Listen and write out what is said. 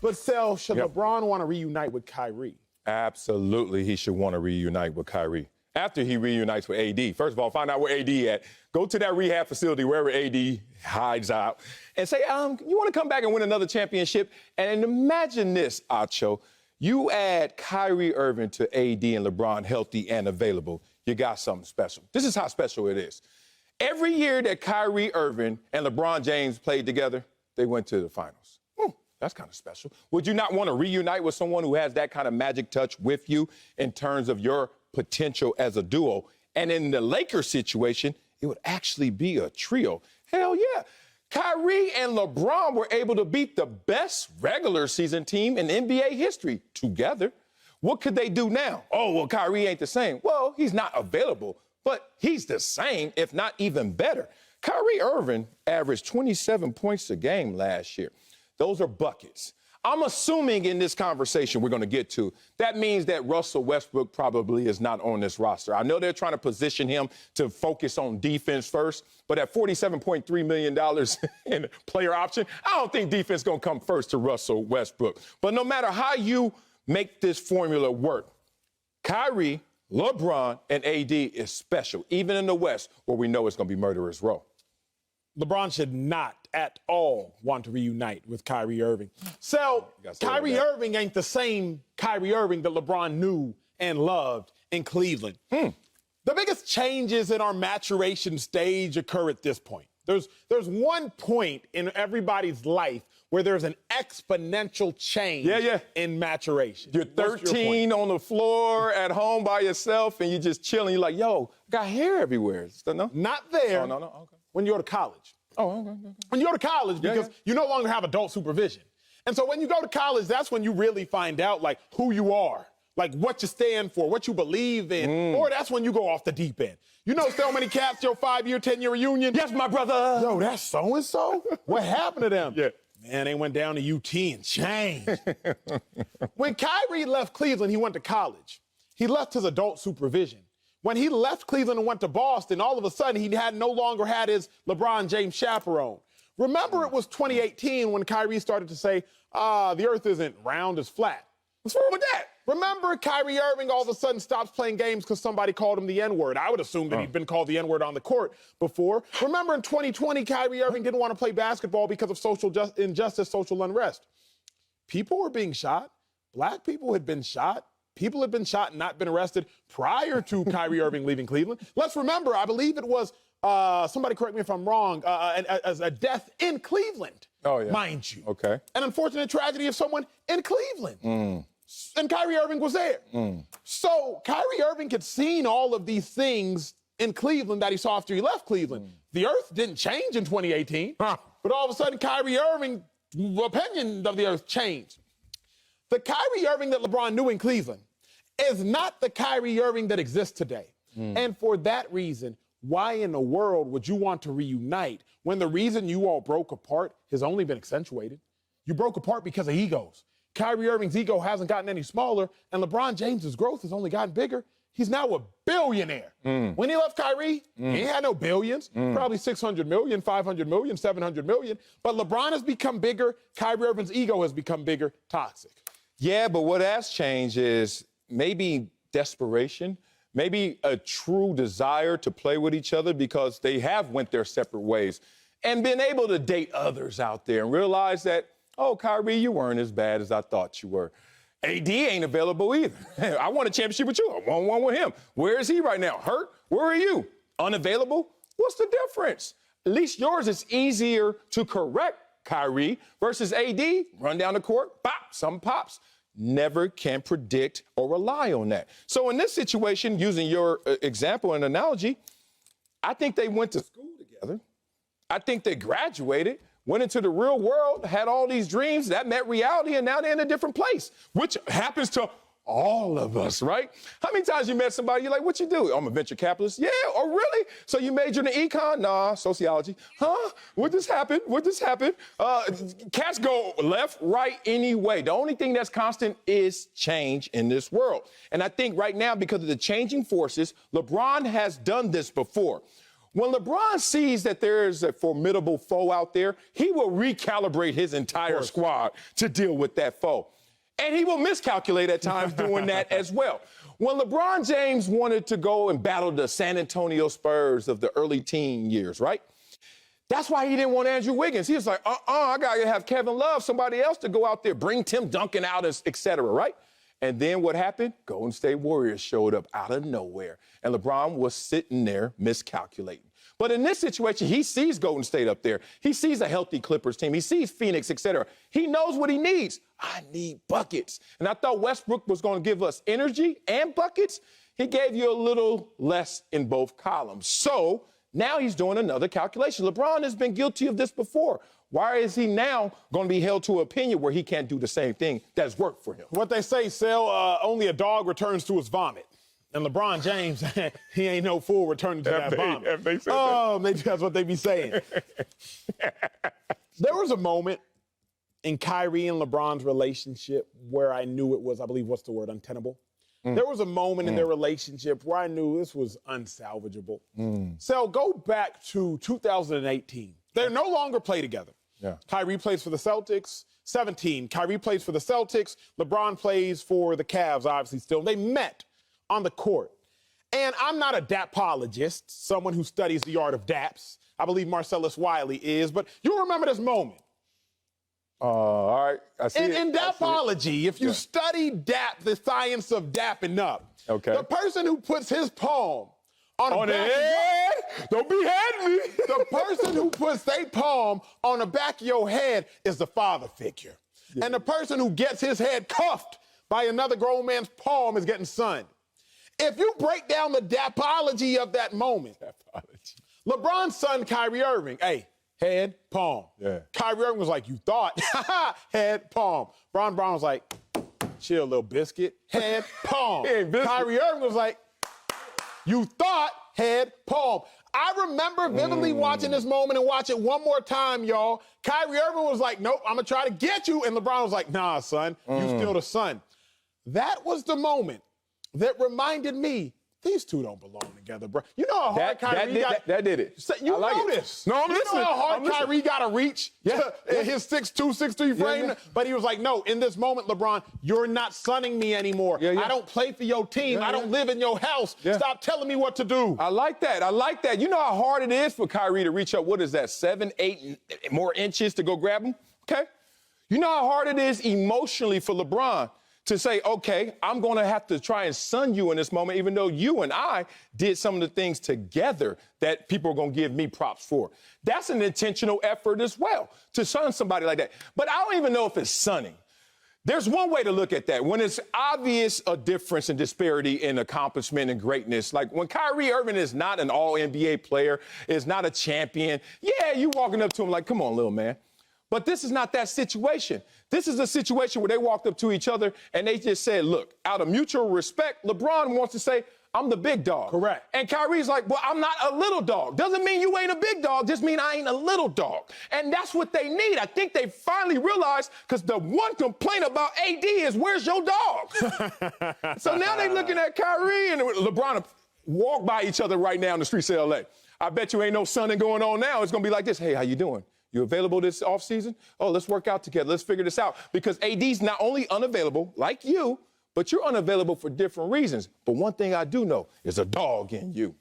But, Sel, should Yep. LeBron want to reunite with Kyrie? Absolutely, he should want to reunite with Kyrie. After he reunites with AD, first of all, find out where AD at. Go to that rehab facility wherever AD hides out and say, you want to come back and win another championship? And imagine this, Acho. You add Kyrie Irving to AD and LeBron healthy and available, you got something special. This is how special it is. Every year that Kyrie Irving and LeBron James played together, they went to the finals. That's kind of special. Would you not want to reunite with someone who has that kind of magic touch with you in terms of your potential as a duo? And in the Lakers situation, it would actually be a trio. Hell yeah. Kyrie and LeBron were able to beat the best regular season team in NBA history together. What could they do now? Oh, well, Kyrie ain't the same. Well, he's not available, but he's the same, if not even better. Kyrie Irving averaged 27 points a game last year. Those are buckets. I'm assuming in this conversation we're going to get to, that means that Russell Westbrook probably is not on this roster. I know they're trying to position him to focus on defense first, but at $47.3 million in player option, I don't think defense is going to come first to Russell Westbrook. But no matter how you make this formula work, Kyrie, LeBron, and AD is special, even in the West, where we know it's going to be murderer's row. LeBron should not at all want to reunite with Kyrie Irving. So, Kyrie Irving ain't the same Kyrie Irving that LeBron knew and loved in Cleveland. The biggest changes in our maturation stage occur at this point. There's one point in everybody's life where there's an exponential change in maturation. You're 13 on the floor at home by yourself, and you're just chilling. You're like, yo, got hair everywhere. No? Not there. Oh, no, okay. When you go to college. Oh, okay. When you go to college, because you no longer have adult supervision. And so when you go to college, that's when you really find out, like, who you are, like, what you stand for, what you believe in, or that's when you go off the deep end. You know so many cats, your 5-year, 10-year reunion? Yes, my brother. Yo, that's so-and-so? What happened to them? Yeah. Man, they went down to UT and changed. When Kyrie left Cleveland, he went to college. He left his adult supervision. When he left Cleveland and went to Boston, all of a sudden he no longer had his LeBron James chaperone. Remember, it was 2018 when Kyrie started to say, the earth isn't round, it's flat. What's wrong with that? Remember, Kyrie Irving all of a sudden stops playing games because somebody called him the N-word. I would assume that he'd been called the N-word on the court before. Remember, in 2020, Kyrie Irving didn't want to play basketball because of social injustice, social unrest. People were being shot. Black people had been shot. People had been shot and not been arrested prior to Kyrie Irving leaving Cleveland. Let's remember, I believe it was, somebody correct me if I'm wrong, a death in Cleveland, mind you. Okay. An unfortunate tragedy of someone in Cleveland. And Kyrie Irving was there. So Kyrie Irving had seen all of these things in Cleveland that he saw after he left Cleveland. The earth didn't change in 2018, but all of a sudden Kyrie Irving's opinion of the earth changed. The Kyrie Irving that LeBron knew in Cleveland is not the Kyrie Irving that exists today. And for that reason, why in the world would you want to reunite when the reason you all broke apart has only been accentuated? You broke apart because of egos. Kyrie Irving's ego hasn't gotten any smaller, and LeBron James's growth has only gotten bigger. He's now a billionaire. When he left Kyrie, he had no billions, probably 600 million, 500 million, 700 million. But LeBron has become bigger. Kyrie Irving's ego has become bigger. Toxic. Yeah, but what has changed is maybe desperation, maybe a true desire to play with each other because they have went their separate ways and been able to date others out there and realize that, oh, Kyrie, you weren't as bad as I thought you were. AD ain't available either. I won a championship with you. I won one with him. Where is he right now? Hurt? Where are you? Unavailable? What's the difference? At least yours is easier to correct, Kyrie, versus AD. Run down the court, bop, some pops. Never can predict or rely on that. So in this situation, using your example and analogy, I think they went to school together. I think they graduated, went into the real world, had all these dreams, that met reality, and now they're in a different place, which happens to all of us, right? How many times you met somebody, you're like, what you do? I'm a venture capitalist. Yeah, oh, really? So you majored in econ? Nah, sociology. Huh? What just happened? What just happened? Cats go left, right, anyway. The only thing that's constant is change in this world. And I think right now, because of the changing forces, LeBron has done this before. When LeBron sees that there's a formidable foe out there, he will recalibrate his entire squad to deal with that foe. And he will miscalculate at times doing that as well. When LeBron James wanted to go and battle the San Antonio Spurs of the early teen years, right? That's why he didn't want Andrew Wiggins. He was like, I got to have Kevin Love, somebody else to go out there, bring Tim Duncan out, et cetera, right? And then what happened? Golden State Warriors showed up out of nowhere, and LeBron was sitting there miscalculating. But in this situation, he sees Golden State up there. He sees a healthy Clippers team. He sees Phoenix, et cetera. He knows what he needs. I need buckets. And I thought Westbrook was going to give us energy and buckets. He gave you a little less in both columns. So now he's doing another calculation. LeBron has been guilty of this before. Why is he now going to be held to an opinion where he can't do the same thing that's worked for him? What they say, Sel, only a dog returns to his vomit. And LeBron James, he ain't no fool returning to that vomit. Maybe that's what they be saying. There was a moment in Kyrie and LeBron's relationship where I knew it was, I believe, what's the word, untenable? There was a moment in their relationship where I knew this was unsalvageable. So go back to 2018. They no longer play together. Yeah. Kyrie plays for the Celtics. 17, Kyrie plays for the Celtics. LeBron plays for the Cavs, obviously, still. They met on the court. And I'm not a dapologist, someone who studies the art of daps. I believe Marcellus Wiley is, but you'll remember this moment. All right, I see it. In dapology, if you study dap, the science of dapping up, the person who puts his palm on the head, don't be heading me. The person who puts their palm on the back of your head is the father figure. Yeah. And the person who gets his head cuffed by another grown man's palm is getting sunned. If you break down the dapology of that moment, LeBron's son, Kyrie Irving, hey, head, palm. Yeah. Kyrie Irving was like, you thought, head, palm. Bron Brown was like, chill, little biscuit, head, palm. Kyrie Irving was like, you thought, head, palm. I remember vividly watching this moment and watch it one more time, y'all. Kyrie Irving was like, nope, I'm going to try to get you. And LeBron was like, nah, son, you still the son. That was the moment that reminded me, these two don't belong together, bro. You know how hard Kyrie got? That did it. So you know this. No, I'm listening. You know how hard Kyrie got to reach in his 6'2", 6'3" frame? But he was like, no, in this moment, LeBron, you're not sunning me anymore. I don't play for your team. I don't live in your house. Stop telling me what to do. I like that. I like that. You know how hard it is for Kyrie to reach up, what is that, 7, 8 more inches to go grab him? Okay? You know how hard it is emotionally for LeBron to say, okay, I'm going to have to try and sun you in this moment, even though you and I did some of the things together that people are going to give me props for. That's an intentional effort as well, to sun somebody like that. But I don't even know if it's sunning. There's one way to look at that. When it's obvious a difference and disparity in accomplishment and greatness, like when Kyrie Irving is not an all-NBA player, is not a champion, yeah, you walking up to him like, come on, little man. But this is not that situation. This is a situation where they walked up to each other and they just said, look, out of mutual respect, LeBron wants to say, I'm the big dog. Correct. And Kyrie's like, well, I'm not a little dog. Doesn't mean you ain't a big dog, just mean I ain't a little dog. And that's what they need. I think they finally realized, because the one complaint about AD is, where's your dog? So now they're looking at Kyrie and LeBron walk by each other right now in the streets of LA. I bet you ain't no sunning going on now. It's going to be like this. Hey, how you doing? You available this offseason? Oh, let's work out together. Let's figure this out. Because AD's not only unavailable, like you, but you're unavailable for different reasons. But one thing I do know is a dog in you.